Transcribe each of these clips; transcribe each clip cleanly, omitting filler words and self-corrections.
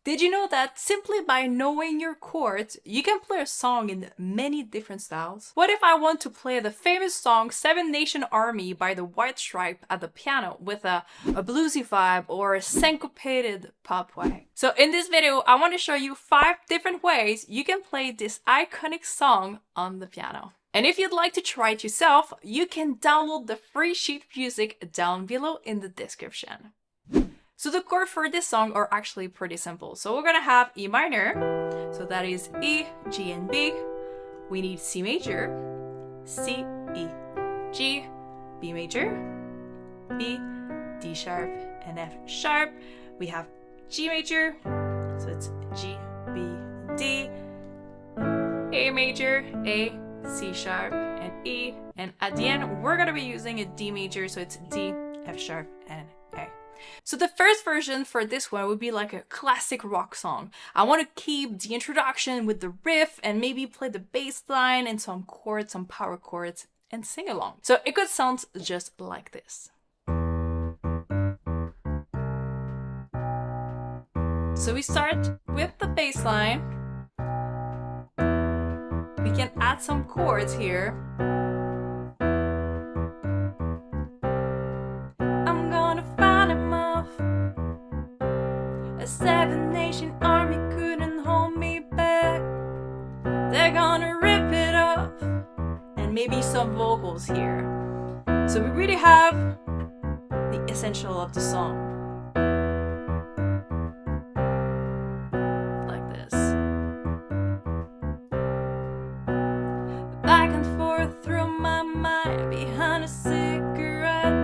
Did you know that simply by knowing your chords, you can play a song in many different styles? What if I want to play the famous song Seven Nation Army by the White Stripe at the piano with a bluesy vibe or a syncopated pop way? So in this video, I want to show you 5 different ways you can play this iconic song on the piano. And if you'd like to try it yourself, you can download the free sheet music down below in the description. So the chords for this song are actually pretty simple. So we're gonna have E minor, so that is E, G, and B. We need C major, C, E, G, B major, B, D sharp, and F sharp. We have G major, so it's G, B, D, A major, A, C sharp, and E. And at the end, we're gonna be using a D major, so it's D, F sharp, and A. So the first version for this one would be like a classic rock song. I want to keep the introduction with the riff and maybe play the bass line and some chords, some power chords, and sing along. So it could sound just like this. So we start with the bass line. We can add some chords here. Seven Nation Army couldn't hold me back. They're gonna rip it off. And maybe some vocals here. So we really have the essential of the song. Like this. Back and forth through my mind behind a cigarette.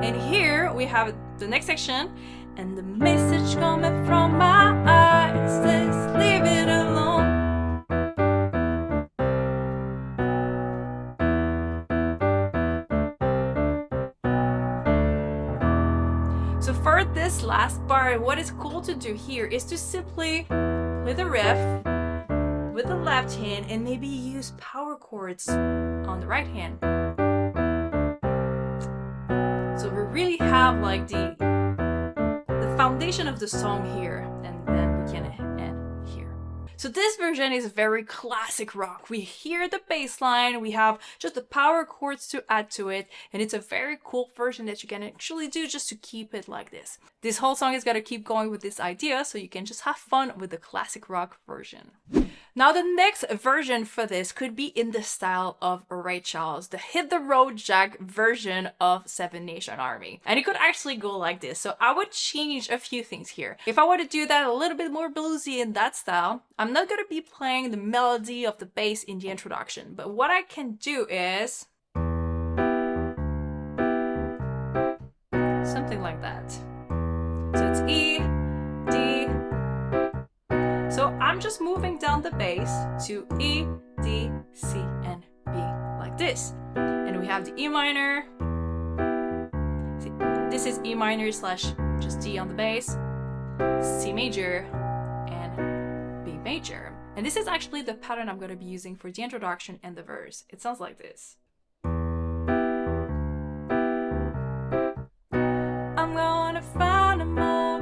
And here we have the next section, and the message coming from my eyes says, leave it alone. So for this last part, what is cool to do here is to simply play the riff with the left hand and maybe use power chords on the right hand. So we really have like the foundation of the song here, and then we can end here. So this version is very classic rock. We hear the bass line, we have just the power chords to add to it, and it's a very cool version that you can actually do just to keep it like this. This whole song is gonna keep going with this idea, so you can just have fun with the classic rock version. Now the next version for this could be in the style of Ray Charles, the Hit the Road Jack version of Seven Nation Army. And it could actually go like this. So I would change a few things here. If I were to do that a little bit more bluesy in that style, I'm not gonna be playing the melody of the bass in the introduction. But what I can do is something like that. So it's E, D. So I'm just moving down the bass to E, D, C, and B like this. And we have the E minor. See, this is E minor slash just D on the bass, C major, and B major. And this is actually the pattern I'm going to be using for the introduction and the verse. It sounds like this. I'm gonna find them off.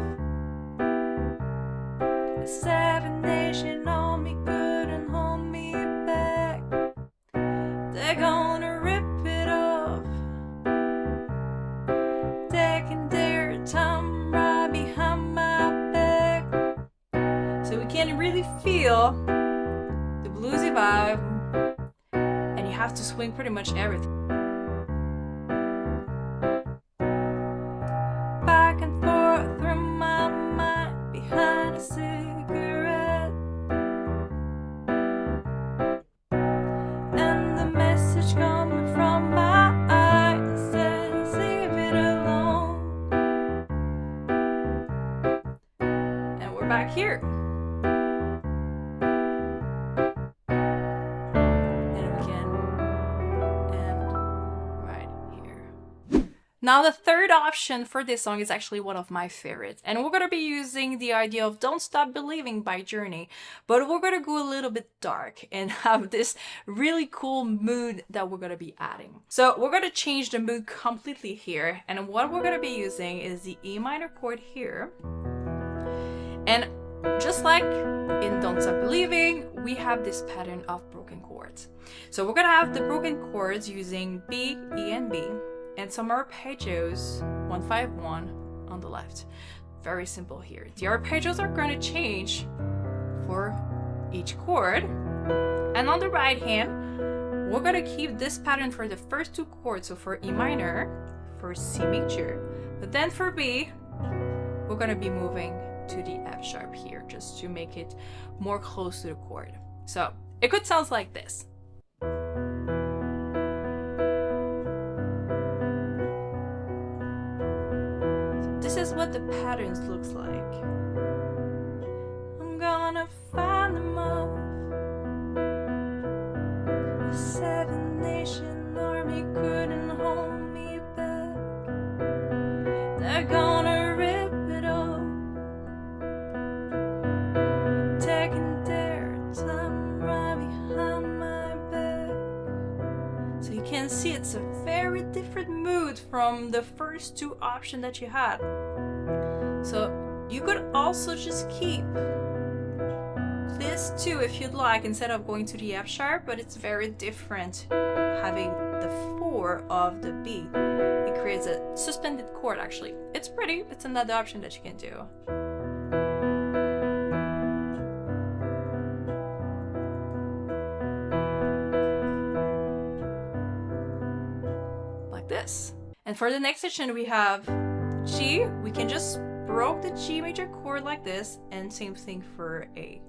Seven Nation Army couldn't hold me back. They're gonna rip it off, taking their time right behind my back. So we can really feel the bluesy vibe, and you have to swing pretty much everything. Back and forth through my mind behind a cigarette. And the message coming from my eyes says, leave it alone. And we're back here. Now the third option for this song is actually one of my favorites, and we're gonna be using the idea of Don't Stop Believing by Journey, but we're gonna go a little bit dark and have this really cool mood that we're gonna be adding. So we're gonna change the mood completely here, and what we're gonna be using is the E minor chord here. And just like in Don't Stop Believing, we have this pattern of broken chords. So we're gonna have the broken chords using B, E, and B, and some arpeggios, 1, 5, 1 on the left. Very simple here. The arpeggios are going to change for each chord. And on the right hand, we're going to keep this pattern for the first two chords. So for E minor, for C major, but then for B, we're going to be moving to the F sharp here, just to make it more close to the chord. So it could sound like this. This is what the patterns looks like. I'm gonna find them all. The Seven Nation Army couldn't hold me back. They're gonna rip it off, taking their time right behind my back. So you can see it's a very different mood from the first two options that you had. So you could also just keep this too if you'd like, instead of going to the F sharp, but it's very different having the 4 of the B. It creates a suspended chord actually. It's pretty, it's another option that you can do. Like this. And for the next section we have G. We can just broke the G major chord like this, and same thing for A.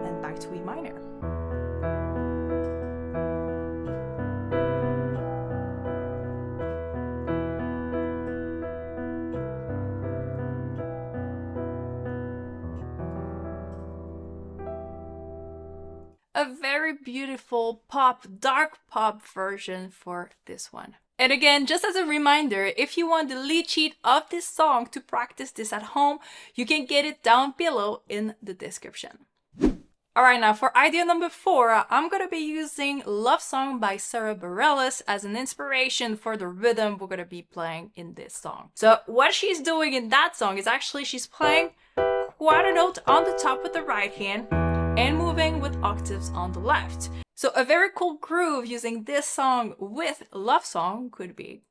And back to E minor. A very beautiful pop, dark pop version for this one. And again, just as a reminder, if you want the lead sheet of this song to practice this at home, you can get it down below in the description. Alright, now for idea number 4, I'm gonna be using Love Song by Sara Bareilles as an inspiration for the rhythm we're gonna be playing in this song. So what she's doing in that song is actually she's playing quarter note on the top with the right hand and moving with octaves on the left. So a very cool groove using this song with Love Song could be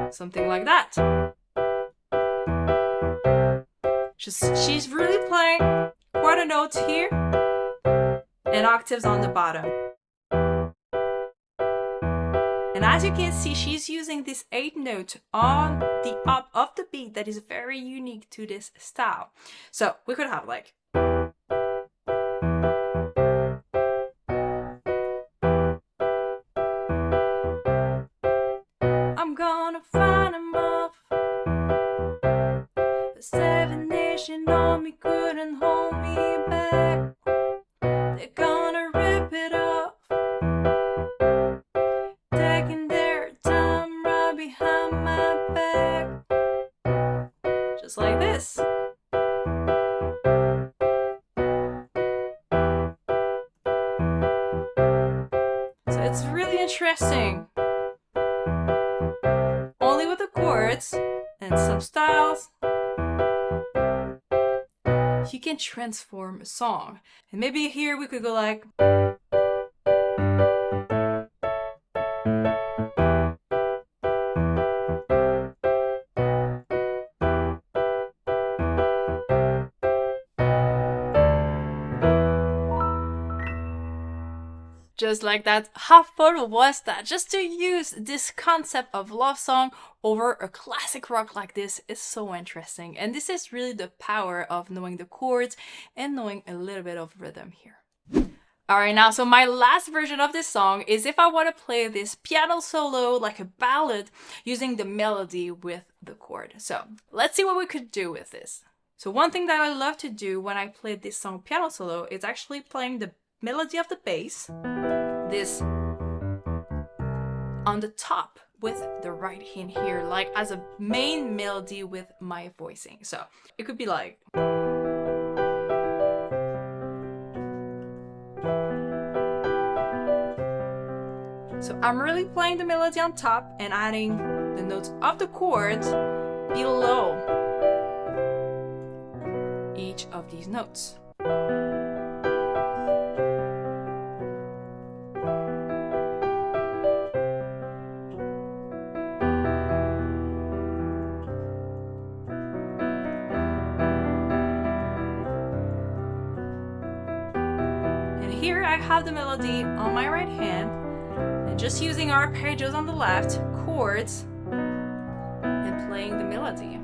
something like that. She's really playing quarter notes here and octaves on the bottom. And as you can see, she's using this 8th note on the up of the beat that is very unique to this style. So we could have like I'm gonna find him off. The Seven Nation Army couldn't hold me back. They're gonna rip it off, taking their time right behind my back. Just like this. So it's really interesting. Only with the chords and some styles, you can transform a song. And maybe here we could go like just like that. How fun was that? Just to use this concept of love song over a classic rock like this is so interesting. And this is really the power of knowing the chords and knowing a little bit of rhythm here. Alright, now, so my last version of this song is if I want to play this piano solo like a ballad using the melody with the chord. So let's see what we could do with this. So one thing that I love to do when I play this song piano solo is actually playing the melody of the bass this on the top with the right hand here, like as a main melody with my voicing. So it could be like. So I'm really playing the melody on top and adding the notes of the chords below each of these notes. And here I have the melody on my right hand, and just using arpeggios on the left, chords, and playing the melody.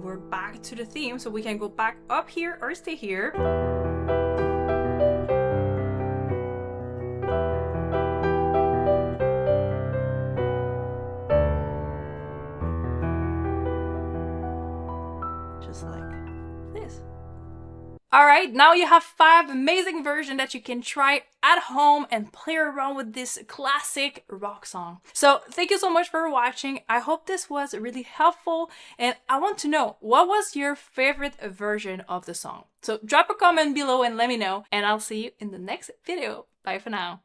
We're back to the theme, so we can go back up here or stay here. Just like this. Alright, now you have 5 amazing versions that you can try at home and play around with this classic rock song. So thank you so much for watching. I hope this was really helpful, and I want to know, what was your favorite version of the song? So drop a comment below and let me know, and I'll see you in the next video. Bye for now.